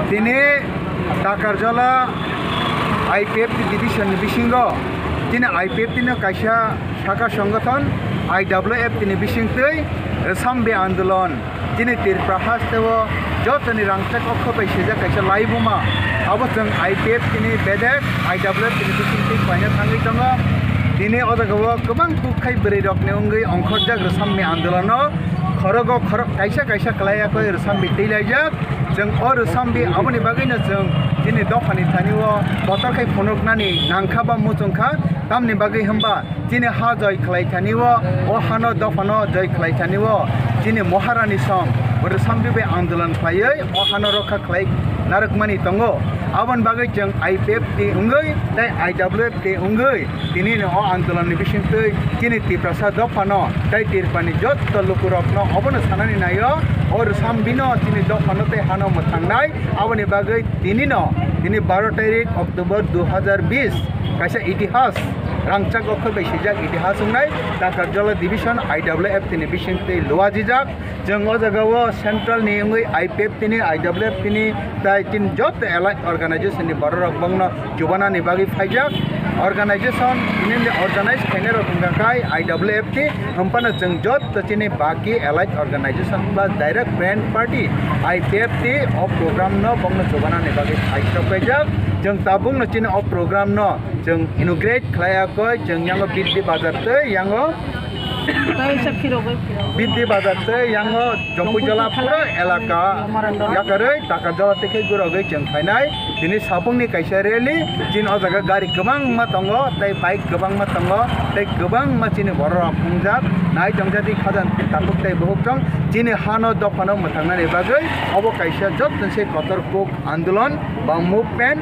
তিনি Takarjala IPF division bisingo তিনি IPF তিনি kaisa শাখা সংগঠন IWF তিনি bisingtei sambe আন্দোলন তিনি tirprahasteo jotoni rangchak okhopai sejak kaisa laibuma abo jeng IPF তিনি bedek IWF তিনি bisingtei paina thangui tongo তিনি odagao gobang bukhai beri rokni ongoi ongkhorjak sambe আন্দোলনো khorogo khorok kaisa kalayakhoi sambe teilaijak jeng or sambe aboni bagino jeng তিনি দফানি থানিও বতরখাই ফনকনানি নাংখাবা মুচংখা তামনি বাগৈ হম্বা তিনি হা জয় খালাই থানিও ও হানো দফানো জয় খালাই থানিও তিনি মহারানী সম ওর সামবিবে আন্দোলন খালাই ও হানো রক্ষা খালাই নারকমানি তঙ্গো আবন বাগৈ जों IPF টি উঙ্গৈ তাই IWF টি উঙ্গৈ তিনি ও আন্দোলননি বিসিংতৈ তিনি তিপ্রাসা দফানো তাই তিরপানি যত লোকরকনো অবনো সানানি নাইও ওর সামবিনো তিনি দফানো তাই হানো মথাংনাই আবনি বাগৈ তিনি 12 তারিখ October 2020 kaisa itihas rangchak okhobai sijak itihas ungnai Takarjala division IWF tini bisingtei luajijak jeng o jagao central ni ungoi IPF tini IWF tini tai tin jot allied organization ni borok bangno jubana ni bagi faijak organization ini organize khainer rokungkai IWF ti hampana jeng jot tini baki allied organization ba direct friend party IPF ti o program no bangno jubana ni bagi faijak jeng tabung no chini o program no jeng inaugurate khlayakhoi jeng yango biddi bazar tei yango biddi bazar tei yango Jompuijala pura elaka yakarei Takarjala teke gurogoi jeng khainai dini sapungni kaisa rally jin o jaga gari gobang ma tongo tei bike gobang ma tongo tei gobang ma chini borok pungjak nai jongjadi khajan tapuk tei bohokjong jini hano dofano mothangnani bagoi obo kaisa jottonse kotorkuk andolon ba movement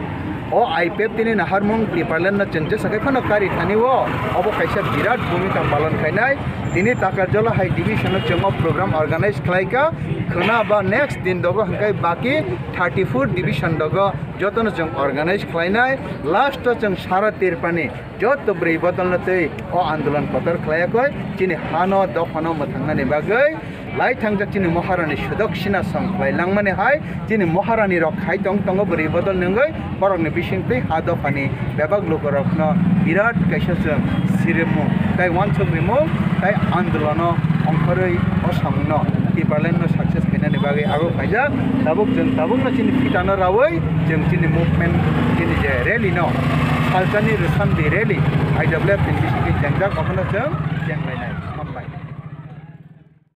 o IPF tini naharmung Tiparlen chenje sakai khono kari thaniwo obo kaisa birat bhumika palon khainai tini Takarjala High Division chemo program organize khlaika khona ba next din dogo hangkai baki 34 division dogo jotono jong organize khlainai last jong sara tirpani jot brei botolna tei o andolon kotor khlaikoi tini hano dofano mothangnani bagai lai thangjak tini Maharani Sudaksina song khlai langmani hai tini Maharani rok khai tong tongo brei botol nengoi borokni bisingtei hadofani bebak lokorokno birat kaisa jong siremu tai wansogrimu tai andolono ongkhorei o samno Tiparlen success khainani bagai ago khaijak tabuk no chini fitano rawoi jeng chini movement chini je rally no salchani rusambi rally IWF tini bisingtei jengjak okhono jeng jenglainai